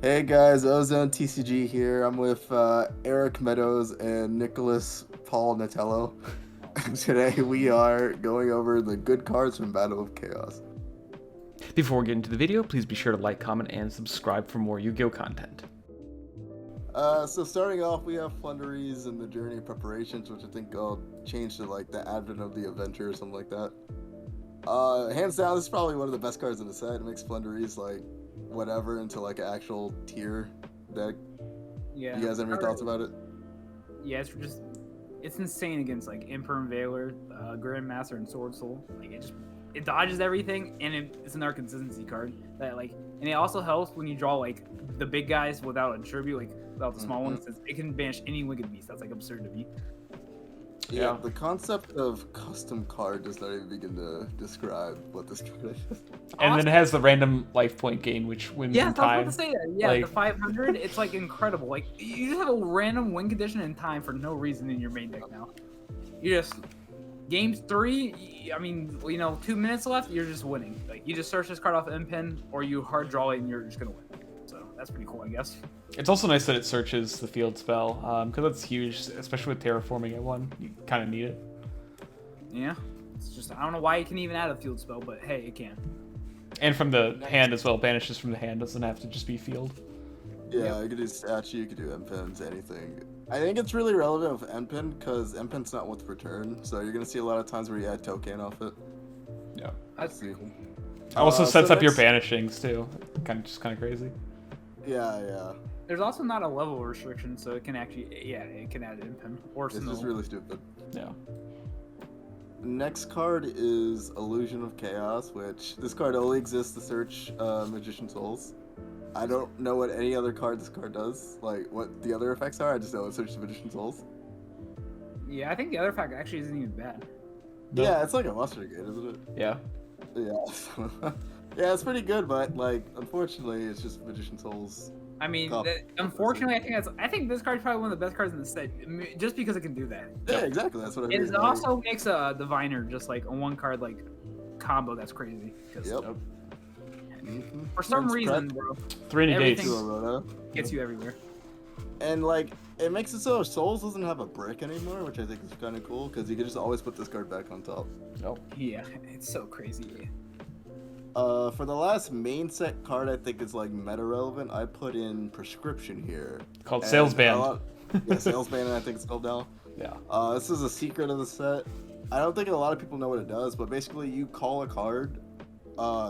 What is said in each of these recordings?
Hey guys, OzoneTCG here. I'm with Eric Meadows and Nicholas Paul Natello. Today we are going over the good cards from Battle of Chaos. Before we get into the video, please be sure to like, comment, and subscribe for more Yu-Gi-Oh! Content. So starting off, we have Flunderies and the Journey of Preparations, which I think I'll change to like the Advent of the Avenger or something like that. Hands down, this is probably one of the best cards in the set. It makes Flunderies like whatever into like an actual tier deck. Yeah. You guys have any thoughts about it? Yeah, it's insane against like Emperor and Veiler, Grandmaster, and Sword Soul. Like it dodges everything, and it's another consistency card that and it also helps when you draw like the big guys without a tribute, like without the small ones, since it can banish any Wicked Beast. That's like absurd to me. Yeah, the concept of custom card does not even begin to describe what this card is. And then it has the random life point gain, which wins in I was time. about to say that. Yeah, Like- the 500, it's like incredible. Like you just have a random win condition in time for no reason in your main deck now. You just games 3. I mean, 2 minutes left. You're just winning. Like you just search this card off Pen, or you hard draw it, and you're just gonna win. So that's pretty cool, I guess. It's also nice that it searches the field spell, because that's huge, especially with terraforming at 1. You kind of need it. Yeah, it's just I don't know why you can even add a field spell, but hey, it can. And from the hand as well, banishes from the hand, doesn't have to just be field. Yeah, you could do statue, you could do M-Pens, anything. I think it's really relevant with M-Pen because M-Pen's not with return, so you're going to see a lot of times where you add token off it. Yeah. That's pretty cool. Also So sets up your next- banishings too. Just kind of crazy. Yeah. There's also not a level restriction, so it can actually, it can add Pen or It's Snow. just really stupid. Yeah. Next card is Illusion of Chaos, which this card only exists to search Magician Souls. I don't know what any other card this card does, like what the other effects are, I just know it searches Magician Souls. Yeah, I think the other fact actually isn't even bad. No. Yeah, it's like a muster gate, isn't it? Yeah. Yeah. Yeah, it's pretty good, but like unfortunately it's just Magician Souls. I mean, Oh. unfortunately, I think this card's probably one of the best cards in the set, just because it can do that. Yeah, exactly, that's what I mean. It also makes a Diviner just like a one card like combo that's crazy. 'Cause Yep. Mhm. For some It's reason, bro, 3 Everything- negates. Rhoda. gets you everywhere. And like it makes it so Souls doesn't have a brick anymore, which I think is kind of cool because you can just always put this card back on top. Yeah, it's so crazy. For the last main set card, I think is like meta relevant. I put in Prescription here. Called And Sales Band. a lot- Yeah, Sales Band, I think it's called now. Yeah. This is a secret of the set. I don't think a lot of people know what it does, but basically you call a card.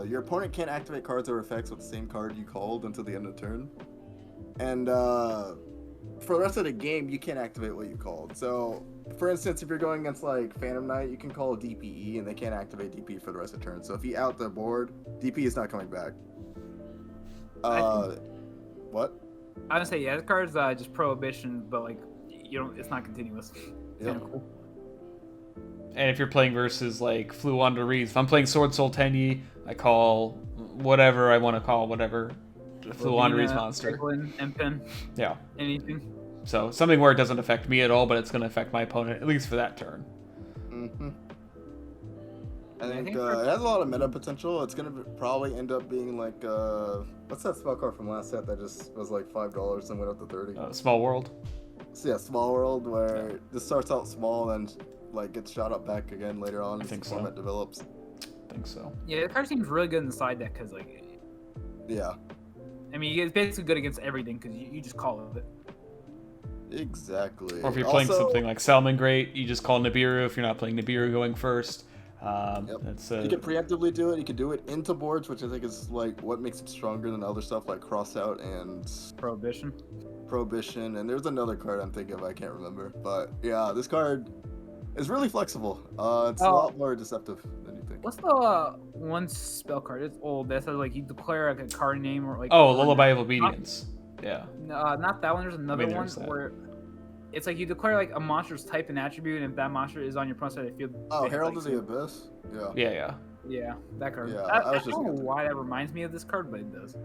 Your opponent can't activate cards or effects with the same card you called until the end of the turn. And for the rest of the game, you can't activate what you called. So, for instance, if you're going against like Phantom Knight, you can call a DPE and they can't activate DPE for the rest of the turn. So if you out the board, DPE is not coming back. What? I would say this card's just prohibition, but like it's not continuous. Yep. Kinda cool. And if you're playing versus like Fluwander Reeds, if I'm playing Sword Soul Tenyi, I call whatever I want to call whatever Fluwander Reeds monster. Pen, Yeah. anything. So something where it doesn't affect me at all, but it's going to affect my opponent, at least for that turn. Mm-hmm. I I think think it has a lot of meta potential. It's gonna probably end up being like what's that spell card from last set that just was like $5 and went up to 30? Small World. So yeah, Small World, where this starts out small and like gets shot up back again later on I as think the so. format develops. I think so. Yeah, the card seems really good in the side deck because Yeah, I mean, it's basically good against everything because you just call it. exactly. Or if you're playing Also, something like Salmon Great, you just call Nibiru if you're not playing Nibiru going first. That's you can preemptively do it. You can do it into boards, which I think is like what makes it stronger than other stuff like Cross Out and Prohibition. Prohibition. And there's another card I'm thinking of, I can't remember. But yeah, this card is really flexible. It's a lot more deceptive than you think. What's the one spell card? It's old. That says like you declare like a card name or like. Oh, Lullaby of Obedience. Yeah. Not that one. There's another one there's that. where it's like you declare like a monster's type and attribute, and if that monster is on your opponent's side of the field. Oh, they have, Herald like, of the Abyss? Yeah. Yeah. Yeah, that card. Yeah, I I was just don't know gonna- why that reminds me of this card, but it does.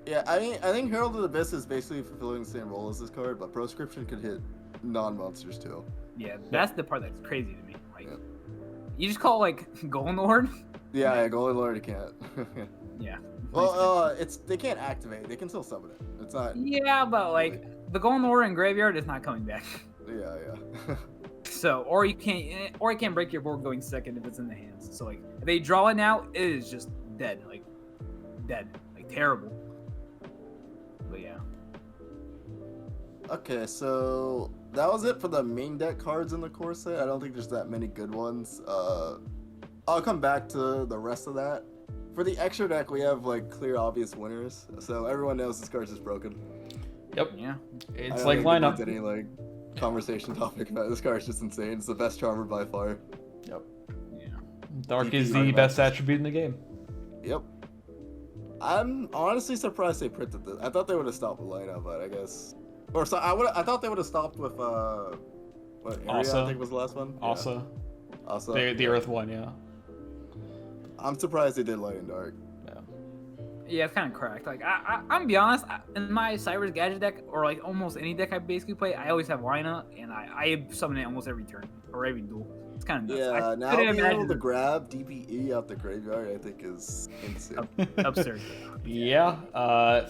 Yeah, I think Herald of the Abyss is basically fulfilling the same role as this card, but Proscription could hit non-monsters too. Yeah, that's the part that's crazy to me. Like, Yeah. you just call like Golden Lord. Yeah, Golden Lord, you can't. Yeah. Well, they can't activate. They can still summon it. It's not. Yeah, but like the Golden Ore in graveyard is not coming back. Yeah. So, or you can't break your board going second if it's in the hands. So like, if they draw it now, it is just dead, like terrible. But yeah. Okay, so that was it for the main deck cards in the core set. I don't think there's that many good ones. I'll come back to the rest of that. For the extra deck, we have like clear, obvious winners. So everyone knows this card's just broken. Yep. Yeah. It's like lineup. Any like conversation topic about it. This card's just insane. It's the best charmer by far. Yep. Yeah. Dark is the best attribute in the game. Yep. I'm honestly surprised they printed this. I thought they would have stopped with lineup, but I guess. Or so I thought they would have stopped with what area Asa. I think was the last one. Asa. Yeah. Asa. The Earth one, yeah. I'm surprised they did light and dark. Yeah, it's kind of cracked. Like, I'm gonna be honest, in my Cyrus Gadget deck, or like almost any deck I basically play, I always have Lina, and I summon it almost every turn, or every duel. It's kind of nuts. Yeah, now being able to grab DPE out the graveyard, I think is insane. Absurd. Yeah, I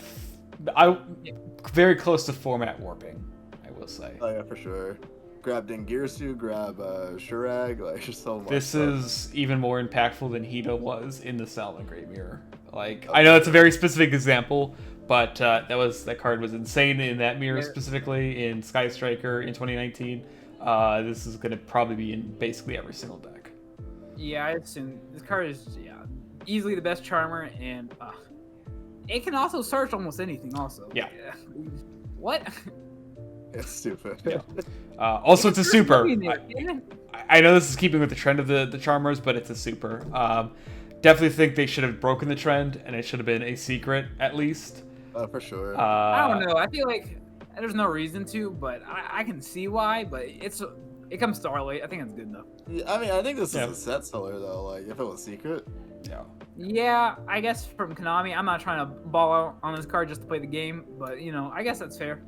very close to format warping, I will say. Oh yeah, for sure. Grab Dengirsu, grab Shurag, like there's so much. This stuff. is even more impactful than Hito was in the Salmon Great Mirror. Like, I know it's a very specific example, but that card was insane in that mirror specifically, in Sky Striker in 2019. This is going to probably be in basically every single deck. Yeah, I assume this card is easily the best charmer, and it can also search almost anything. Also, Yeah. What? It's stupid. Yeah. Also, it's a super. I know this is keeping with the trend of the charmers, but it's a super. Definitely think they should have broken the trend, and it should have been a secret at least. For sure. I don't know. I feel like there's no reason to, but I can see why. But it comes Starlight. I think it's good enough. Yeah, I mean, I think this is a set seller though. Like, if it was secret. Yeah. Yeah, I guess from Konami, I'm not trying to ball out on this card just to play the game, but I guess that's fair.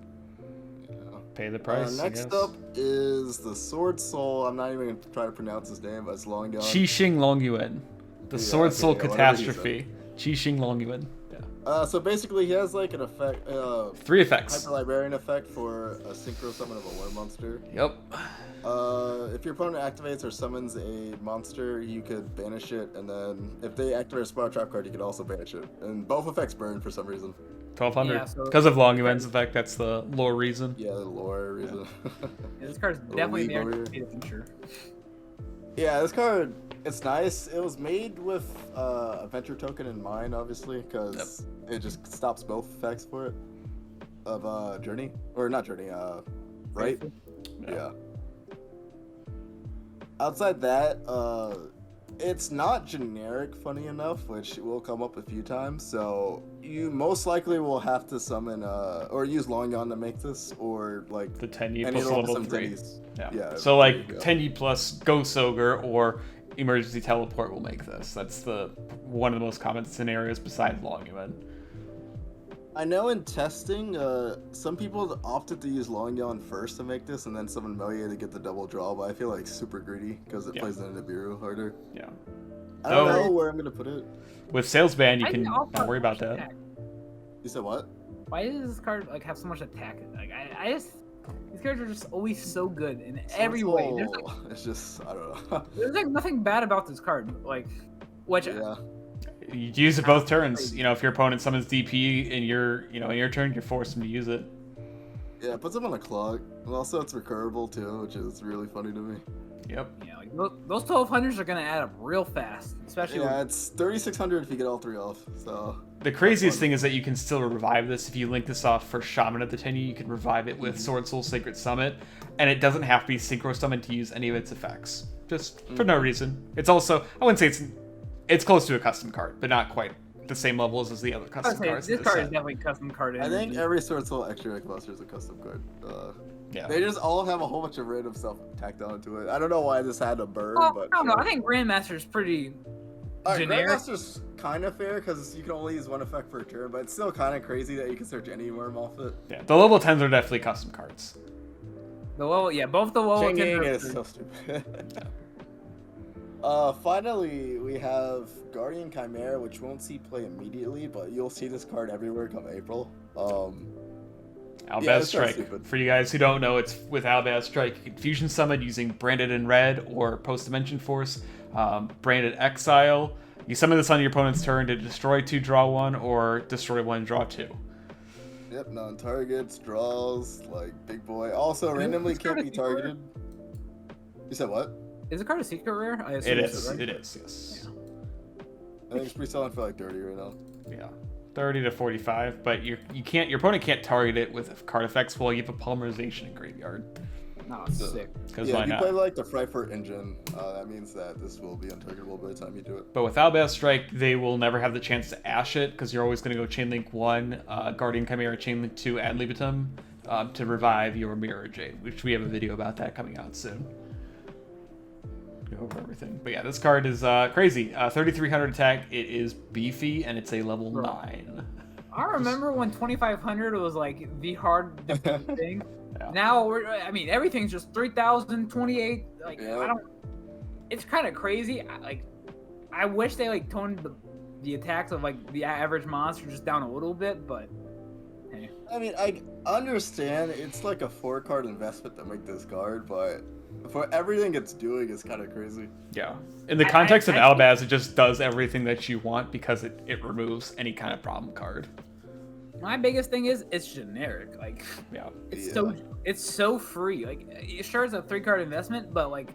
Pay the price. Next up is the Sword Soul. I'm not even going to try to pronounce his name, but it's long gone. Qixing Longyuan. The Sword Soul Catastrophe. Qixing Longyuan. Yeah. So basically, he has like an effect. 3 effects. Hyper Librarian effect for a synchro summon of a war monster. Yep. If your opponent activates or summons a monster, you could banish it, and then if they activate a Spiral Trap card, you could also banish it. And both effects burn for some reason. 1200. Because of Longyuan's effect, that's the lore reason. Yeah, the lore reason. Yeah, this card's definitely there to future. Yeah, this card, it's nice. It was made with a Venture token in mind, obviously, because it just stops both effects for it. Of Journey. Or not Journey, right? Yeah. Outside that, it's not generic, funny enough, which will come up a few times. So you most likely will have to summon or use Longyon to make this, or like the 10E plus level 3. Yeah. So like 10E plus Ghost Ogre or Emergency Teleport will make this. That's one of the most common scenarios besides Longyon. I know in testing, some people opted to use Longyon first to make this, and then summon Melia to get the double draw. But I feel like super greedy because it plays the Nibiru harder. Yeah. I don't know where I'm gonna put it. With Sales Ban, you can not worry about that. You said what? Why does this card like have so much attack? Like I just these cards are just always so good in every way. It's just I don't know. There's like nothing bad about this card. Like, which you use it both turns. If your opponent summons DP in your turn, you're forced him to use it. Yeah, it puts him on a clock. And also it's recurable too, which is really funny to me. Yep. Yeah, like those 1200s are gonna add up real fast, especially. Yeah, it's 3600 if you get all 3 off. So the craziest thing is that you can still revive this if you link this off for Shaman at the 10E. You can revive it with Sword Soul Sacred Summit, and it doesn't have to be synchro summoned to use any of its effects, just for no reason. It's also, I wouldn't say it's close to a custom card, but not quite the same levels as the other custom cards. This card is definitely custom card. I think every Sword Soul extra deck buster is a custom card. Yeah. They just all have a whole bunch of random stuff tacked onto it. I don't know why this had a burn, but I don't know. I think Grandmaster is pretty generic. Grandmaster's kind of fair because you can only use 1 effect per turn, but it's still kind of crazy that you can search any worm off it. Yeah, the level 10s are definitely custom cards. Both the level 10s is so stupid. Finally, we have Guardian Chimera, which won't see play immediately, but you'll see this card everywhere come April. Albaz it's not Strike. stupid. For you guys who don't know, it's with Albaz Strike. You can fusion summon using Branded in Red or Post Dimension Force, Branded Exile. You summon this on your opponent's turn to destroy 2, draw 1, or destroy 1, draw 2. Yep, non-targets, draws, like Big Boy. Also, randomly can't be targeted. You said what? Is the card a secret rare? I assume It is. so, right? It is. Yes. Yeah. I think it's pre-selling for like 30 right now. Yeah. 30 to 45, but you can't. Your opponent can't target it with card effects while you have a polymerization in graveyard. No, it's sick. Because Yeah, why if you not? play like the Frankfurt engine, that means that this will be untargetable by the time you do it. But with Albaz Strike, they will never have the chance to ash it because you're always going to go Chainlink 1, Guardian Chimera, Chainlink 2, Ad Libitum to revive your Mirror Jade, which we have a video about that coming out soon. Go over everything. But yeah, this card is crazy. 3,300 attack. It is beefy and it's a level 9. I remember when 2,500 was like the hard defeat thing. Yeah. Now everything's just 3,000, 28. Like Yeah. I don't. It's kind of crazy. I wish they like toned the attacks of like the average monster just down a little bit, but hey. I mean, I understand it's like a 4-card investment to make this card, but for everything it's doing, it's kind of crazy. Yeah. In the context of Albaz, it just does everything that you want because it removes any kind of problem card. My biggest thing is it's generic. Like Yeah. it's so free. Like sure it's a 3-card investment, but like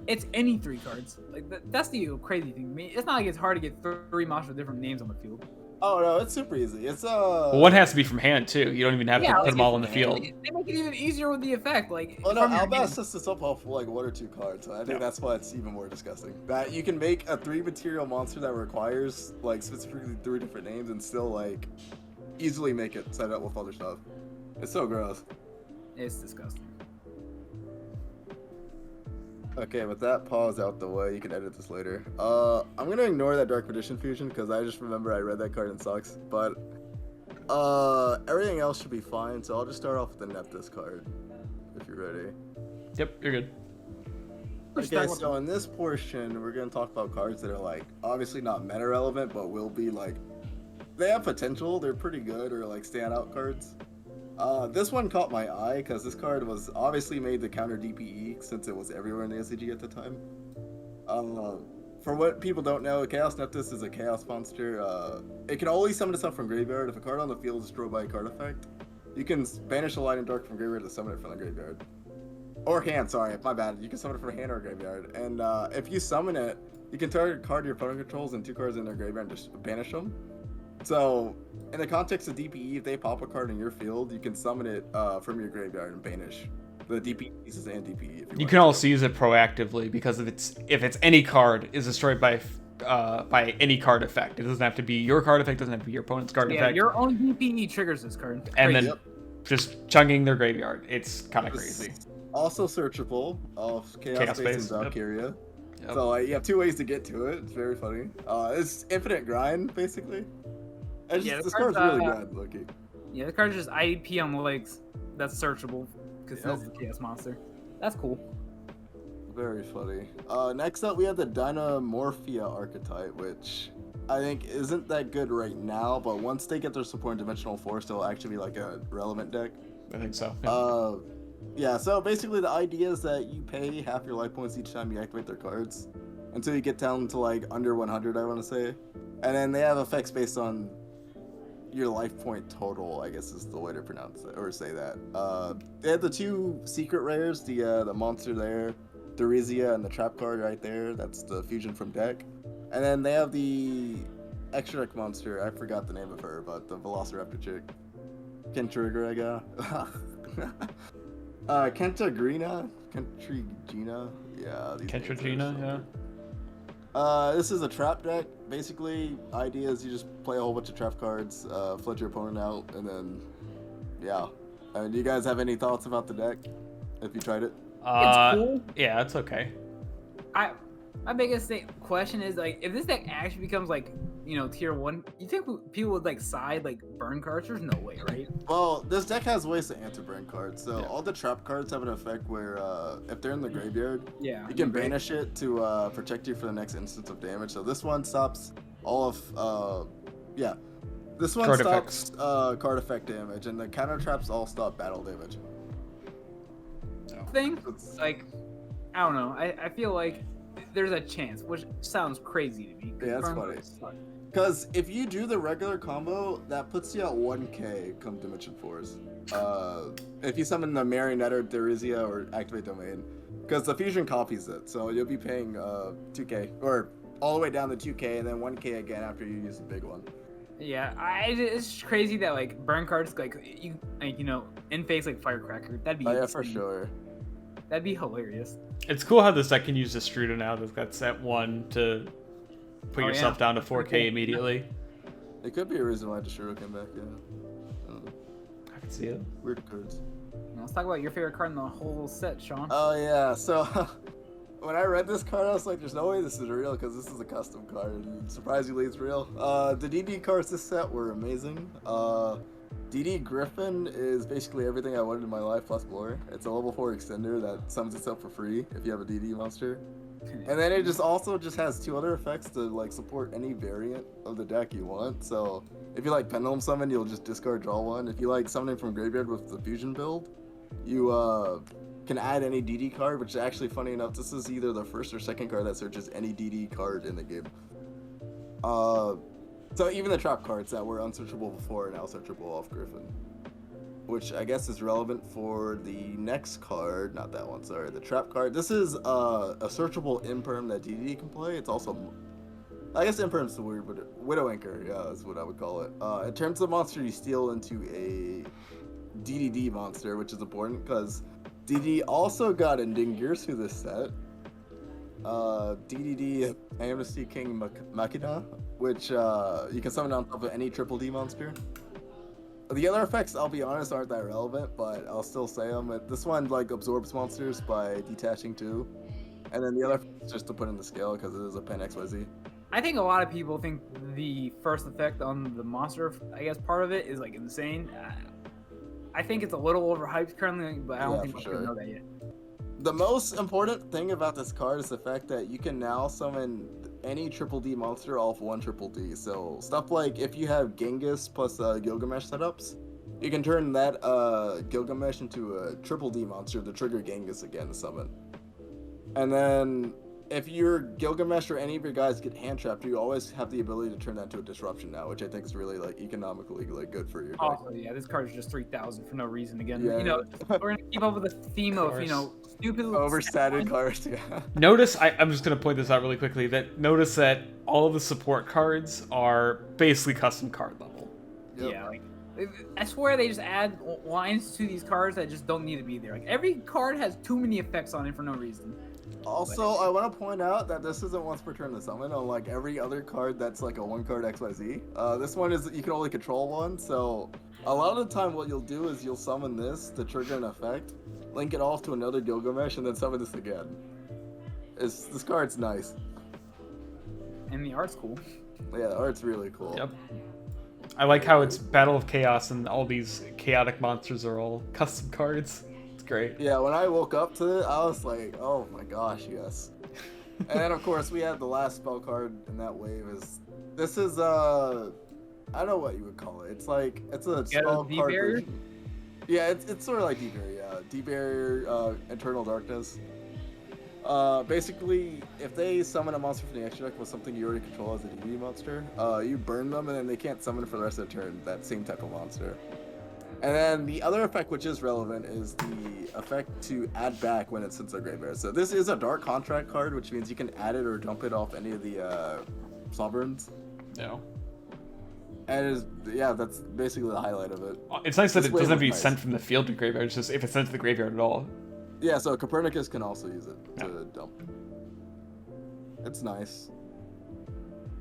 it's any 3 cards. Like that's the crazy thing to me. It's not like it's hard to get 3 monsters with different names on the field. Oh no, it's super easy. It's Well, one has to be from hand too. You don't even have to put them all in the field. They make it even easier with the effect. Like well, no, from your Albaz hand. sets this up off like 1 or 2 cards. So I think Yeah. that's why it's even more disgusting. That you can make a 3-material monster that requires like specifically 3 different names and still like easily make it set up with other stuff. It's so gross. It's disgusting. Okay, with that pause out the way, you can edit this later. I'm gonna ignore that Dark Magician fusion because I just remember I read that card and it sucks. But everything else should be fine. So I'll just start off with the Neptus card, if you're ready. Yep, you're good. Okay, so in this portion, we're gonna talk about cards that are like obviously not meta relevant, but will be like they have potential. They're pretty good or like standout cards. This one caught my eye because this card was obviously made to counter DPE since it was everywhere in the SCG at the time. For what people don't know, Chaos Neptus is a Chaos monster. It can only summon itself from graveyard. If a card on the field is destroyed by a card effect, you can banish a Light and Dark from graveyard to summon it from the graveyard. Or hand, sorry, my bad. You can summon it from hand or graveyard. And if you summon it, you can target a card your opponent controls and 2 cards in their graveyard and just banish them. So, in the context of DPE, if they pop a card in your field, you can summon it from your graveyard and banish the DPE pieces and DPE. If You can also use it proactively because if it's any card is destroyed by any card effect. It doesn't have to be your card effect. Doesn't have to be your opponent's card Yeah, effect. your own DPE triggers this card. And then Yep. just chunking their graveyard. It's kind of crazy. Also searchable of Chaos Space and Valkyria. Yep. So you have 2 ways to get to it. It's very funny. It's infinite grind, basically. This card's really good, Loki. Yeah, the card's just IDP on the legs. That's searchable because Yep. that's the Chaos monster. That's cool. Very funny. Next up, we have the Dinomorphia archetype, which I think isn't that good right now, but once they get their support in Dimensional Force, they'll actually be like a relevant deck. I think so. Yeah, so basically the idea is that you pay half your life points each time you activate their cards until you get down to like under 100, I want to say. And then they have effects based on your life point total, I guess is the way to pronounce it, or say that. They have the 2 secret rares, the monster there, Theresia, and the trap card right there. That's the fusion from deck. And then they have the extra deck monster, I forgot the name of her, but the Velociraptor chick. Kentrigina. Kentrigina? Yeah. Kentrigina, yeah. This is a trap deck. Basically, idea is you just play a whole bunch of trap cards, flood your opponent out, and then, yeah. Do you guys have any thoughts about the deck? If you tried it? It's cool. Yeah, it's okay. My biggest question is like if this deck actually becomes like tier 1, you think people would like side like burn cards? There's no way, right? Well, this deck has ways to answer burn cards. So Yeah. all the trap cards have an effect where if they're in the graveyard, Yeah. you can banish it to protect you for the next instance of damage. So this one stops all of this one Card stops card effect damage, and the counter traps all stop battle damage. Thing, It's- like, I don't know. I feel like there's a chance, which sounds crazy to me. 'cause Yeah, that's burn funny. cards suck. Because if you do the regular combo, that puts you at 1k come Dimension Force. If you summon the Marionetta, Theresia, or activate Domain. Because the fusion copies it, so you'll be paying 2k, or all the way down to 2k, and then 1k again after you use the big one. Yeah, it's just crazy that like burn cards in face like Firecracker. That'd be Oh yeah, for insane. sure. That'd be hilarious. It's cool how this deck can use Destrudo now. That's got set 1 to put Oh, yourself yeah. down to That's pretty 4k cool. immediately. It could be a reason why Deshiro came back, yeah. I can see it. Weird cards. Now, let's talk about your favorite card in the whole set, Sean. Oh yeah, so when I read this card, I was like, "There's no way this is real because this is a custom card." And surprisingly, it's real. The DD cards this set were amazing. DD Griffin is basically everything I wanted in my life plus more. It's a level 4 extender that summons itself for free if you have a DD monster. And then it just has 2 other effects to like support any variant of the deck you want. So if you like Pendulum Summon, you'll just discard, draw 1. If you like summoning from graveyard with the fusion build, you can add any DD card, which is actually funny enough, this is either the first or second card that searches any DD card in the game. So even the trap cards that were unsearchable before are now searchable off Griffin. Which I guess is relevant for the next card, not that one, sorry, the trap card. This is a searchable imperm that DD can play. It's also, I guess imperm's the weird, but Widow Anchor, yeah, is what I would call it. It turns the monster you steal into a DDD monster, which is important because DD also got a Dingirsu this set. DDD Amnesty King Machina, which you can summon on top of any triple D monster. The other effects, I'll be honest, aren't that relevant, but I'll still say them. This one like absorbs monsters by detaching 2, and then the other is just to put in the scale because it is a Pen XYZ. I think a lot of people think the first effect on the monster, I guess part of it is like insane. I think it's a little overhyped currently, but I don't think for people sure. know that yet. The most important thing about this card is the fact that you can now summon any triple D monster off 1 triple D. So stuff like if you have Genghis plus Gilgamesh setups, you can turn that Gilgamesh into a triple D monster to trigger Genghis again to summon. And then if your Gilgamesh or any of your guys get hand trapped, you always have the ability to turn that into a disruption now, which I think is really like economically like good for your deck. Also, yeah, this card is just 3,000 for no reason again. Yeah. We're gonna keep up with the theme of, stupid little Overstated cards, yeah. Notice, I'm just going to point this out really quickly, notice that all of the support cards are basically custom card level. Yep. Yeah, like I swear they just add lines to these cards that just don't need to be there. Like every card has too many effects on it for no reason. Also, I want to point out that this isn't once per turn to summon, unlike every other card that's like a 1 card XYZ. This one is, you can only control 1, so a lot of the time what you'll do is you'll summon this to trigger an effect, link it off to another Gilgamesh, and then summon this again. This card's nice. And the art's cool. Yeah, the art's really cool. Yep. I like how it's Battle of Chaos and all these chaotic monsters are all custom cards. It's great. Yeah, when I woke up to it, I was like, oh my gosh, yes. And then of course we had the last spell card in that wave this is I don't know what you would call it. It's a spell D card barrier? version. Yeah, it's sort of like D-Barrier, yeah. D-Barrier, Eternal Darkness. Basically, if they summon a monster from the extra deck with something you already control as a DD monster, you burn them and then they can't summon for the rest of the turn that same type of monster. And then the other effect which is relevant is the effect to add back when it sits their graveyard. So this is a Dark Contract card, which means you can add it or dump it off any of the Sovereigns. No. And that's basically the highlight of it. It's nice that This it doesn't have to be wave was sent nice. from the field to graveyard. It's just if it's sent to the graveyard at all. Yeah, so Copernicus can also use it to dump. It's nice.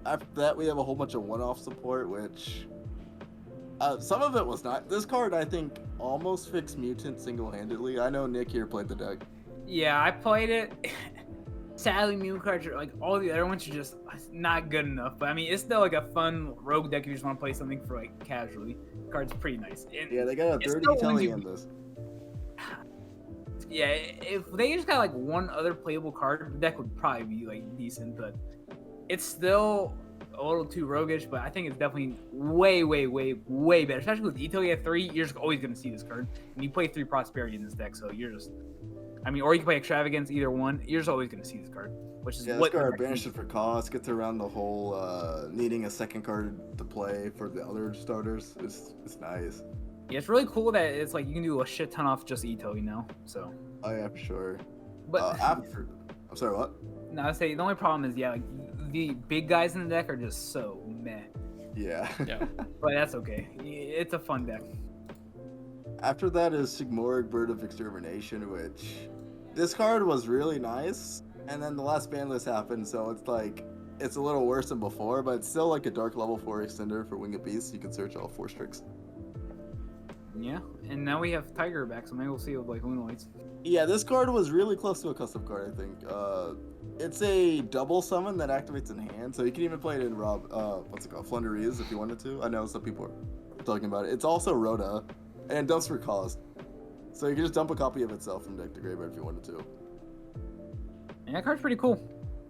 After that, we have a whole bunch of one-off support, which some of it was not. This card, I think, almost fixed Mutant single-handedly. I know Nick here played the deck. Yeah, I played it. sadly, Mew cards are like all the other ones are just not good enough. But I mean, it's still like a fun rogue deck if you just want to play something for like casually. Card's pretty nice. And Yeah, they got a it's 30 still telly ones in this. Yeah, if they just got like one other playable card, the deck would probably be like decent. But it's still a little too roguish. But I think it's definitely way, way, way, way better. Especially with Italy at 3, you're just always gonna see this card. And you play 3 Prosperity in this deck, so you're just. I mean, or you can play Extravagance, either one. You're just always going to see this card, which is Yeah, what. this card banished it for cost, gets around the whole needing a second card to play for the other starters. It's nice. Yeah, it's really cool that it's like you can do a shit ton off just Ito, you know? So. Oh, yeah, for sure. But. I'm sorry, what? No, I say the only problem is, yeah, like the big guys in the deck are just so meh. Yeah. Yeah. But that's okay. It's a fun deck. After that is Sigmoid, Bird of Extermination, which this card was really nice, and then the last ban list happened, so it's like it's a little worse than before, but it's still like a dark level 4 extender for Winged Beast. You can search all 4 strikes. Yeah, and now we have Tiger back, so maybe we'll see with like Moonlights. Yeah, this card was really close to a custom card, I think. It's a double summon that activates in hand, so you can even play it in Flunderies if you wanted to. I know some people are talking about it. It's also Rhoda. And it dumps for cost. So you can just dump a copy of itself from deck to graveyard if you wanted to. And that card's pretty cool.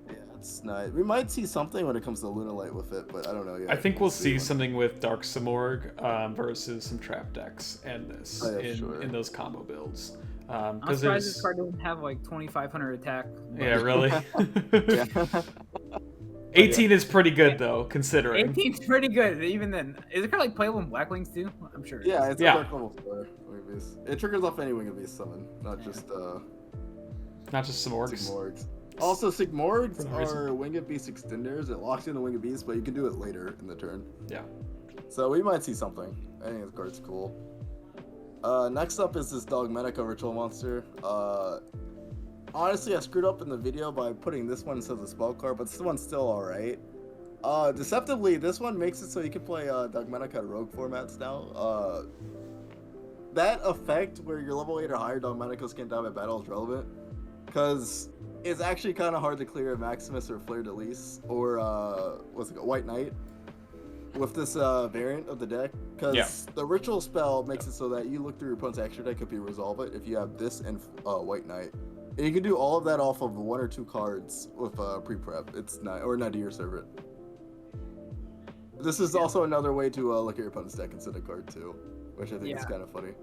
Yeah, it's nice. We might see something when it comes to Lunalight with it, but I don't know yet. I think we'll see something with Dark Samorg versus some trap decks and this in those combo builds. I'm surprised this card doesn't have like 2,500 attack. Yeah, really? Yeah. 18 is pretty good though, considering. 18 is pretty good, even then. Is it kind of like playable in Black Wings too? I'm sure. Yeah, it's a dark level 4. It triggers off any Winged Beast summon, not just Samorgs. Sigmorgs. Also, Sigmorgs are Winged Beast extenders. It locks in the Winged Beast, but you can do it later in the turn. Yeah. So we might see something. I think this card's cool. Next up is this dog Medica Ritual Monster. Honestly, I screwed up in the video by putting this one instead of the spell card, but this one's still alright. Deceptively, this one makes it so you can play Dogmatica Rogue formats now. That effect where you're level 8 or higher, Dogmaticas can't die by battle is relevant. Because it's actually kind of hard to clear a Maximus or Flare Delis or White Knight with this variant of the deck. Because the Ritual spell makes it so that you look through your opponent's extra deck if you resolve it, if you have this and White Knight. And you can do all of that off of 1 or 2 cards with pre-prep. It's not, or Nadir Servant. This is also another way to look at your opponent's deck instead of card too, which I think is kind of funny.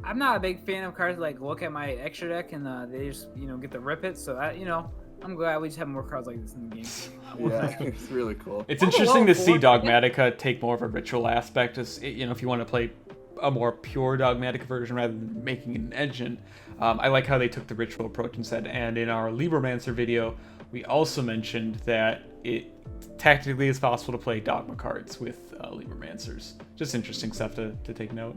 I'm not a big fan of cards like look at my extra deck and they just get to rip it. So I'm glad we just have more cards like this in the game. Yeah, it's really cool. It's interesting to see Dogmatica take more of a ritual aspect. As if you want to play a more pure Dogmatica version rather than making it an engine. I like how they took the ritual approach instead. And in our Libromancer video, we also mentioned that it technically is possible to play Dogma cards with Libromancers. Just interesting stuff to take note.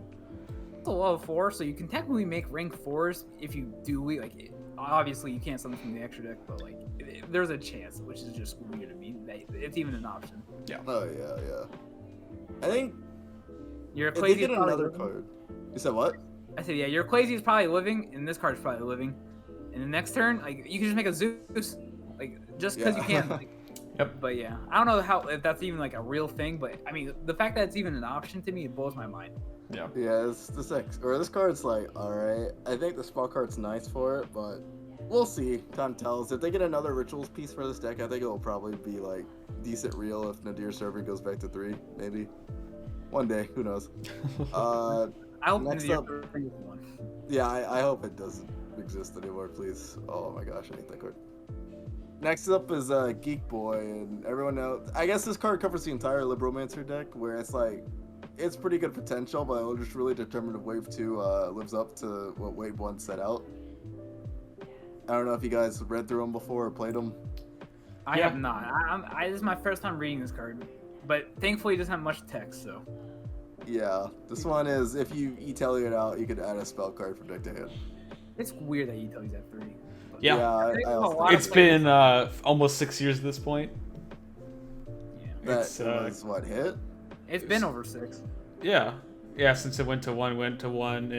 It's a level 4, so you can technically make rank 4s if you do obviously you can't summon from the extra deck, but there's a chance, which is just weird to me. It's even an option. Yeah. Oh yeah. I think your if they get another card. You said what? I said your Ecclesia is probably living, and this card is probably living. And the next turn, you can just make a Zeus, just because you can. Yep. But yeah, I don't know if that's even a real thing, but I mean the fact that it's even an option to me, it blows my mind. Yeah. Yeah, this card's alright. I think the spell card's nice for it, but we'll see. Time tells. If they get another rituals piece for this deck, I think it'll probably be decent real if Nadir Server goes back to 3, maybe. One day, who knows? I hope next Nadir up, Server gets one. Yeah, I hope it doesn't exist anymore, please. Oh my gosh, I hate that card. Next up is Geek Boy, and everyone knows. I guess this card covers the entire Libromancer deck, where it's pretty good potential, but it'll just really determine if Wave 2 lives up to what Wave 1 set out. I don't know if you guys read through them before or played them. I have not. This is my first time reading this card, but thankfully it doesn't have much text, so. Yeah, this one is, if you E-Tally it out, you could add a spell card from deck to hand. It's weird that E-Tally's at 3. Yeah, it's been almost 6 years at this point. Yeah. That was what, hit? It's been over 6. Yeah, since it went to 1 in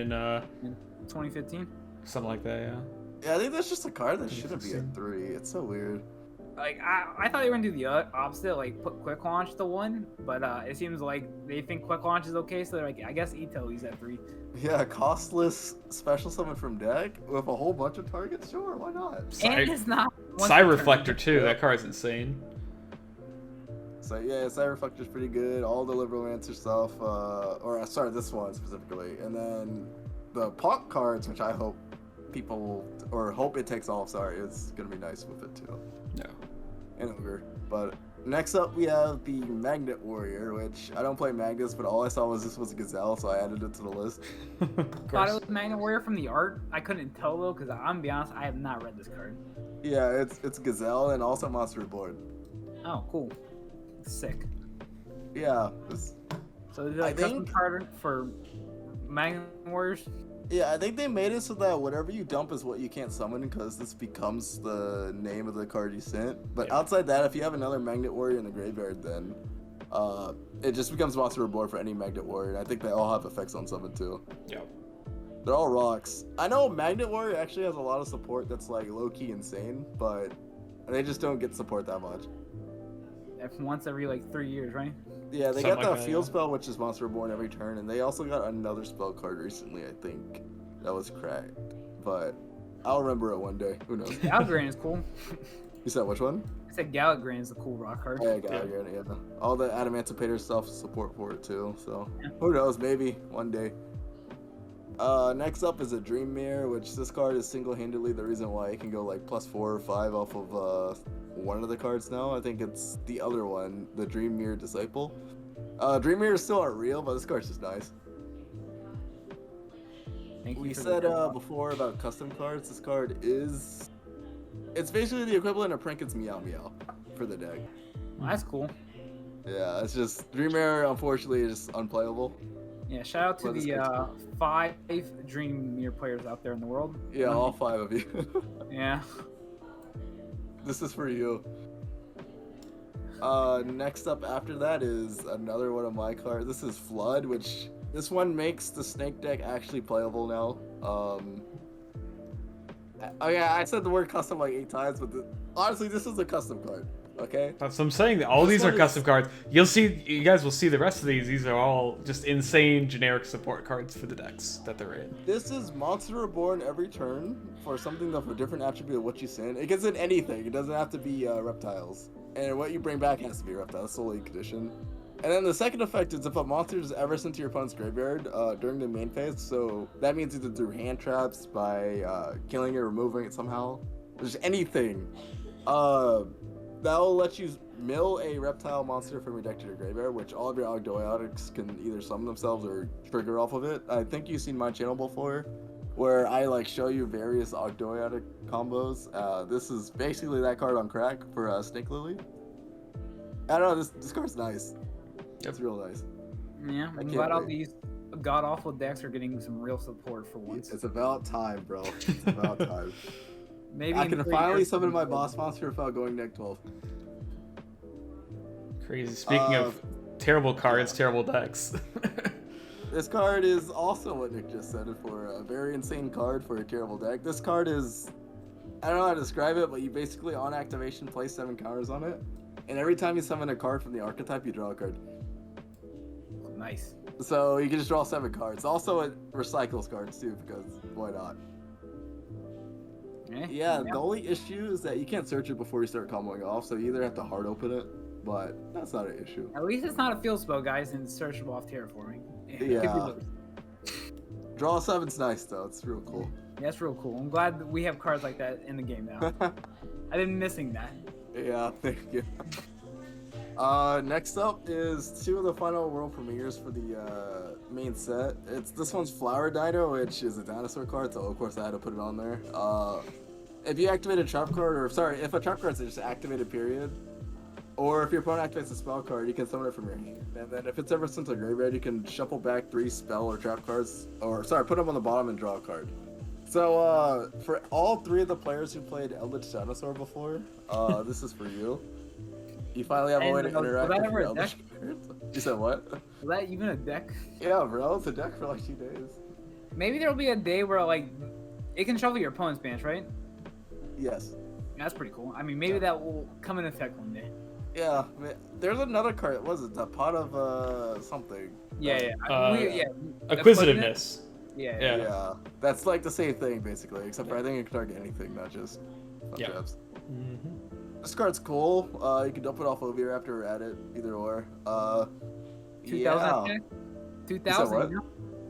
2015. Something like that, yeah. Yeah, I think that's just a card that shouldn't be at 3. It's so weird. Like I thought they were gonna do the opposite, like put quick launch to 1, but it seems like they think quick launch is okay, so they're like, I guess Ito's at 3. Yeah, costless special summon from deck with a whole bunch of targets. Sure, why not? And it's not Side Reflector too. That card's insane. So yeah, Side Reflector's pretty good. All the Libromancer stuff, or sorry, this one specifically, and then the pop cards, which I hope people hope it takes off. Sorry, it's gonna be nice with it too. No. And Ogre. But next up we have the Magnet Warrior, which I don't play Magnets, but all I saw was this was a Gazelle, so I added it to the list. Thought it was Magnet Warrior from the art. I couldn't tell though, because I'm gonna be honest, I have not read this card. Yeah, it's Gazelle and also Monster Reborn. Oh, cool. Sick. Yeah. So is it like a custom card for Magnet Warriors? Yeah, I think they made it so that whatever you dump is what you can't summon, because this becomes the name of the card you sent. But outside that, if you have another Magnet Warrior in the graveyard, then it just becomes Monster Reborn for any Magnet Warrior. And I think they all have effects on summon too. Yeah. They're all rocks. I know Magnet Warrior actually has a lot of support that's like low-key insane, but they just don't get support that much. Once every like 3 years, right? Yeah, they Something got like that that, field yeah. spell, which is Monster Reborn every turn, and they also got another spell card recently, I think, that was cracked. But I'll remember it one day. Who knows? Galgran is cool. You said which one? I said Galgran is a cool rock card. Yeah, yeah. All the Adamantipator stuff support for it too, so who knows? Maybe one day. Next up is a Dream Mirror, which this card is single-handedly the reason why it can go like +4 or 5 off of one of the cards now. I think it's the other one, the Dream Mirror Disciple. Dream Mirrors still aren't real, but this card's just nice. We said before about custom cards, this card is... It's basically the equivalent of Prinkett's Meow Meow for the deck. Well, that's cool. Yeah, it's just... Dream Mirror, unfortunately, is just unplayable. Yeah, shout out to the 5 Dream Mirror players out there in the world. Yeah, all 5 of you. Yeah. This is for you. Next up after that is another one of my cards. This is Flood, which this one makes the Snake deck actually playable now. Oh yeah, I said the word custom like 8 times, but honestly, this is a custom card. Okay. That's what I'm saying. All these are custom cards. You guys will see the rest of these. These are all just insane generic support cards for the decks that they're in. This is Monster Reborn every turn for something of a different attribute of what you send. It gets in anything. It doesn't have to be reptiles. And what you bring back has to be reptiles. Solely condition. And then the second effect is if a monster is ever sent to your opponent's graveyard during the main phase, so that means either through hand traps, by killing it, removing it somehow, just anything. That'll let you mill a reptile monster from your deck to your graveyard, which all of your Ogdoiotics can either summon themselves or trigger off of it. I think you've seen my channel before, where I like show you various Ogdoiotic combos. This is basically that card on crack for Snake Lily. I don't know, this card's nice. Yep. It's real nice. Yeah, I'm glad all these god-awful decks are getting some real support for once. It's about time, bro. It's about time. Maybe I can finally summon my boss monster without going deck 12. Crazy. Speaking of terrible cards, terrible decks. This card is also what Nick just said, for a very insane card for a terrible deck. This card is, I don't know how to describe it, but you basically on activation place 7 counters on it, and every time you summon a card from the archetype, you draw a card. Nice. So you can just draw 7 cards. Also, it recycles cards too, because why not? Yeah, the only issue is that you can't search it before you start comboing off, so you either have to hard open it, but that's not an issue. At least it's not a field spell, guys, and it's searchable off terraforming. Yeah. Draw 7's nice though, it's real cool. Yeah, that's real cool. I'm glad that we have cards like that in the game now. I've been missing that. Yeah, thank you. Next up is 2 of the final world premieres for the main set. This one's Flower Dyno, which is a dinosaur card, so of course I had to put it on there. If you activate a trap card, if a trap card is just activated, period, or if your opponent activates a spell card, you can summon it from your hand. And then if it's ever sent to graveyard, you can shuffle back 3 spell or trap cards, put them on the bottom and draw a card. So for all 3 of the players who played Eldritch Dinosaur before, this is for you. You finally have a way to interact with your Eldritch cards. You said what? Was that even a deck? Yeah, bro, it's a deck for like 2 days. Maybe there'll be a day where like it can shuffle your opponent's bans, right? Yes. Yeah, that's pretty cool. I mean, maybe that will come in effect one day. Yeah, there's another card. What was it? The pot of something. Yeah. Acquisitiveness. Yeah. That's like the same thing basically, except for I think it can target anything, not just traps. This card's cool. You can dump it off Ovier after we're at it, either or. 2000 attack? 2000? what?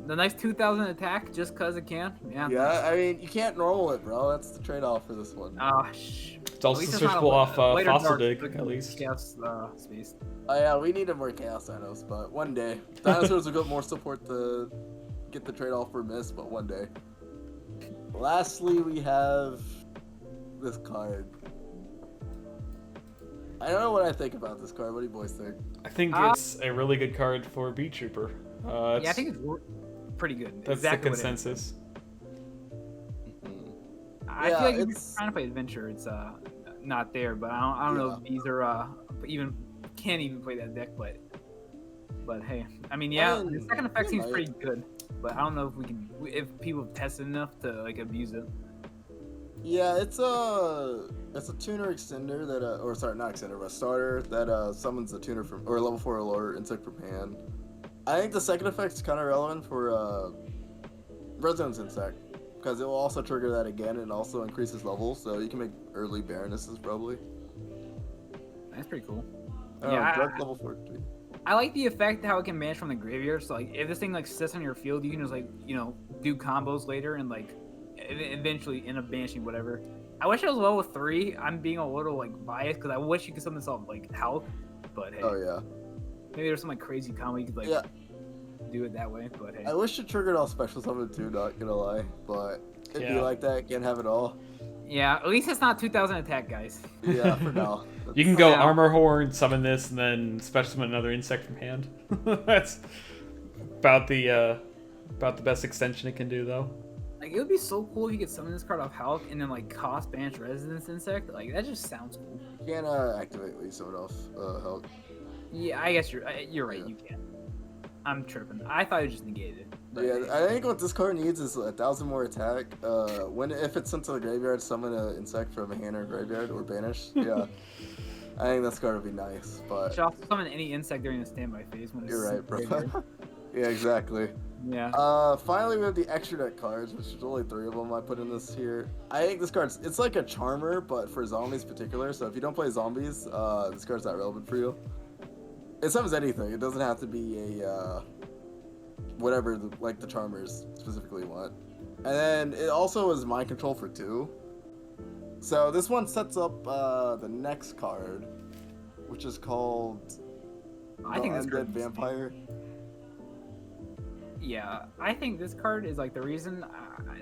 The nice 2000 attack just cause it can? Yeah. Yeah, I mean, you can't normal it, bro. That's the trade-off for this one. It's also searchable off Fossil Dig, at least. Chaos space. Oh yeah, we need more Chaos Dinos, but one day. Dinosaurs will get more support to get the trade-off for Miss, but one day. Lastly, we have this card. I don't know what I think about this card. What do you boys think? I think it's a really good card for Beat Trooper. Yeah, I think it's pretty good. That's exactly the consensus. I feel like if you're trying to play Adventure, it's not there. But I don't know if these are can't even play that deck. But hey, I mean, the second effect seems pretty good. But I don't know if people have tested enough to like abuse it. Yeah, it's a tuner extender that or sorry, not extender, but a starter that summons a tuner from or level 4 or lower insect from hand. I think the second effect's kind of relevant for Resonance Insect because it will also trigger that again and also increases levels, so you can make early Baronesses probably. That's pretty cool. Drug level 14. I like the effect how it can banish from the graveyard. So like, if this thing like sits on your field, you can just like do combos later and like eventually end up banishing whatever. I wish it was level 3. I'm being a little like biased because I wish you could summon this off like health, but hey. Oh yeah. Maybe there's some like crazy combo you could like do it that way, but hey. I wish it triggered all special summon too, not gonna lie, but if you like that, can't have it all. Yeah, at least it's not 2000 attack, guys. Yeah, for now. You can go Armor Horn, summon this, and then special summon another insect from hand. That's about the best extension it can do, though. Like, it would be so cool if you could summon this card off health and then like cost banish Resonance Insect. Like, that just sounds cool. You can't activate when you summon off health. Yeah, I guess you're right. You can. I'm tripping. I thought it just negated it. Yeah, I think what this card needs is 1,000 more attack. If it's sent to the graveyard, summon an insect from a hand or graveyard or banish. Yeah, I think this card would be nice. But should also summon any insect during the standby phase when it's you're right, bro. Yeah, exactly. Yeah. Finally, we have the extra deck cards, which is only 3 of them I put in this here. I think this it's like a charmer, but for zombies in particular. So if you don't play zombies, this card's not relevant for you. It summons anything. It doesn't have to be a whatever the charmers specifically want. And then it also is mind control for 2. So this one sets up the next card, which is called Undead Vampire. Yeah, I think this card is like the reason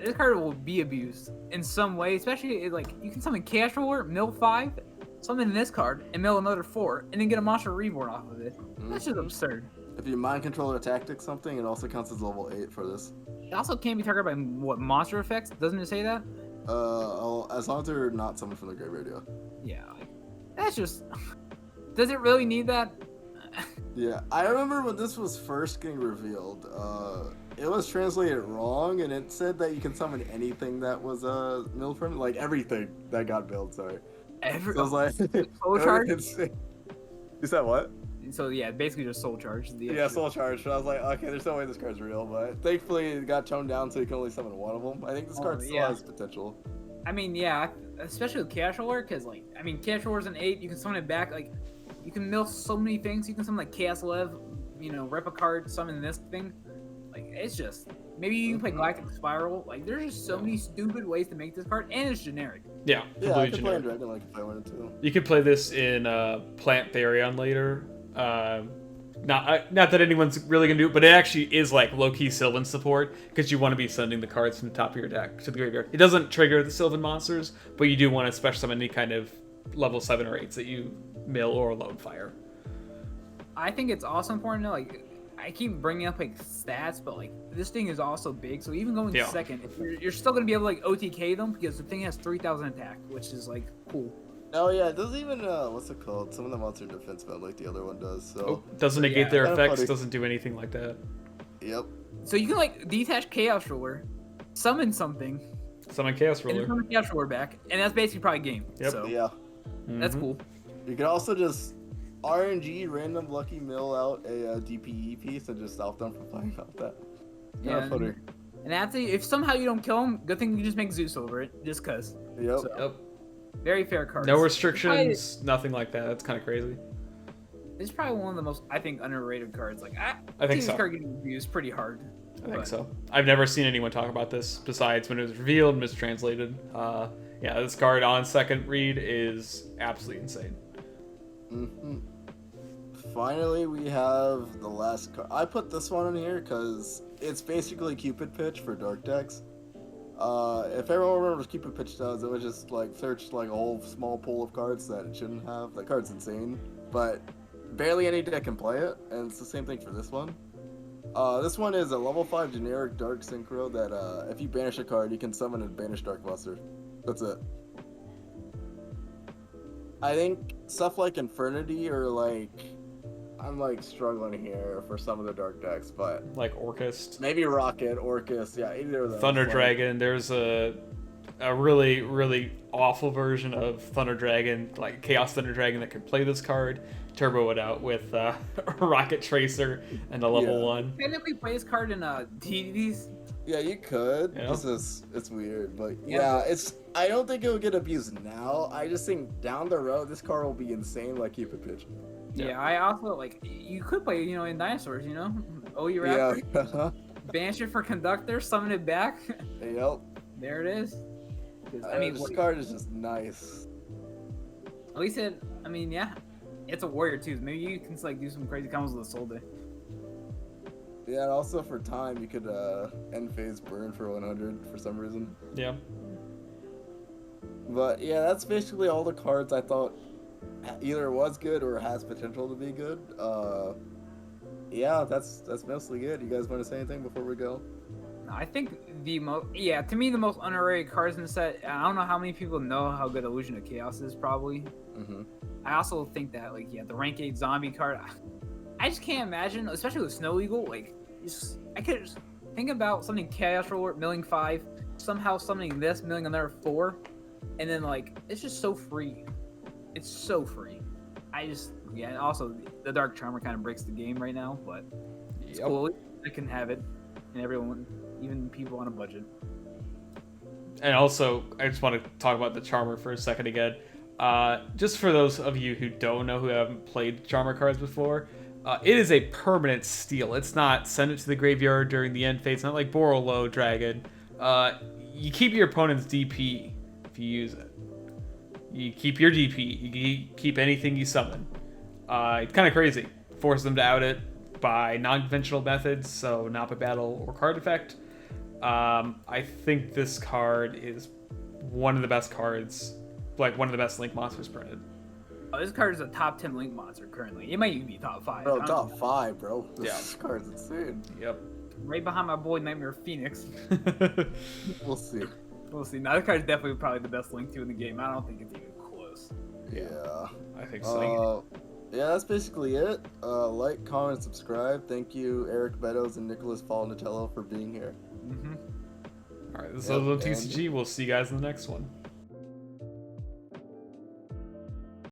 this card will be abused in some way, especially like you can summon Cash Roller, mill 5, summon this card, and mill another 4, and then get a monster reborn off of it. That's just absurd. If you mind control or tactic something, it also counts as level 8 for this. It also can't be targeted by what monster effects? Doesn't it say that? As long as they're not summoned from the graveyard, yeah. That's just. Does it really need that? Yeah, I remember when this was first getting revealed, it was translated wrong, and it said that you can summon anything that was milled from it, like everything that got milled, sorry. So I was like, soul charge? You said what? So yeah, basically just soul charge. Yeah, soul charge. So I was like, okay, there's no way this card's real, but thankfully it got toned down so you can only summon one of them. I think this card still has potential. I mean, yeah, especially with Cash Roller, because like, I mean, Cash Roller's an 8, you can summon it back, like, you can mill so many things. You can summon like Chaos Lev, rep a card, summon this thing. Like, it's just, maybe you can play Galactic Spiral. Like, there's just so many stupid ways to make this card, and it's generic. Yeah, I could play in Dragon Link if I wanted to. You could play this in Plant Therion later. Not that anyone's really gonna do it, but it actually is like low-key Sylvan support because you want to be sending the cards from the top of your deck to the graveyard. It doesn't trigger the Sylvan monsters, but you do want to special summon any kind of level 7 or 8s that you mill or loan fire. I think it's also important to like. I keep bringing up like stats, but like this thing is also big, so even going second, you're still gonna be able to like OTK them because the thing has 3,000 attack, which is like cool. Oh yeah, it doesn't even what's it called? Some of the monster defense mode like the other one does. So doesn't negate their effects. Doesn't do anything like that. Yep. So you can like detach Chaos Roller, summon something, Summon Chaos And Ruler. summon Chaos Ruler back, and that's basically probably game. Yep. So Yeah. that's Mhm. cool. You can also just RNG random lucky mill out a DPE piece and just stop them from playing off that. Yeah. Yeah, funny. And after, if somehow you don't kill him, good thing you just make Zeus over it, just cause. Yep. So, Yep. very fair cards. No restrictions, nothing like that. That's kind of crazy. It's probably one of the most, I think, underrated cards. Like I think this so. card getting abused pretty hard. I think But- so. I've never seen anyone talk about this besides when it was revealed and mistranslated. Yeah, this card on second read is absolutely insane. hmm Finally, we have the last card. I put this one in here because it's basically Cupid Pitch for dark decks. If everyone remembers what Cupid Pitch does, it was just like search like a whole small pool of cards that it shouldn't have. That card's insane, but barely any deck can play it, and it's the same thing for this one. This one is a level 5 generic dark synchro that if you banish a card, you can summon a banished Dark Buster. That's it. I think stuff like Infernity or like I'm like struggling here for some of the dark decks, but Like Orcust, maybe Rocket, Orcus, yeah, either of those. Thunder like- Dragon. There's a really, really awful version of Thunder Dragon, like Chaos Thunder Dragon, that could play this card, turbo it out with Rocket Tracer and a level Yeah. 1. Technically, play this card in DDs. Yeah, you could. Yeah. It's weird, but Yeah. yeah, I don't think it will get abused now. I just think down the road this card will be insane like Cupid Pitch. Yeah, I also like you could play, in dinosaurs, Oh, your Yeah. Raptor, banish it for Conductor, summon it back. Yep. There it is. 'Cause, I mean, this card is just nice. at least yeah, it's a warrior too. Maybe you can like do some crazy combos with a Soul Day. Yeah, and also for time, you could end phase burn for 100 for some reason. Yeah. But yeah, that's basically all the cards I thought either was good or has potential to be good. Yeah, that's mostly it. You guys want to say anything before we go? I think to me the most underrated cards in the set. I don't know how many people know how good Illusion of Chaos is. Probably. Mm-hmm. I also think that the rank 8 zombie card. I just can't imagine, especially with Snow Eagle. I could just think about something Chaos Roller milling 5, somehow summoning this, milling another 4, and then it's just so free. It's so free. And also the Dark Charmer kind of breaks the game right now, but it's cool. I can have it, and everyone, even people on a budget. And also, I just want to talk about the Charmer for a second again. Just for those of you who don't know, who haven't played Charmer cards before, it is a permanent steal. It's not send it to the graveyard during the end phase. It's not like Borolo Dragon. You keep your opponent's DP if you use it. You keep your DP. You keep anything you summon. It's kind of crazy. Force them to out it by non-conventional methods, so not by battle or card effect. I think this card is one of the best cards, one of the best Link monsters printed. Oh, this card is a top 10 Link monster currently. It might even be top 5. Bro, I don't top know. 5, bro. This Yeah. card's insane. Yep. Right behind my boy Nightmare Phoenix. We'll see. We'll see. Now, this card is definitely probably the best Link 2 in the game. I don't think it's even close. Yeah. I think so. Yeah, that's basically it. Like, comment, subscribe. Thank you, Eric Meadows and Nicholas Paul-Natello for being here. Mm-hmm. All right, this is Yep, OzoneTCG. We'll see you guys in the next one.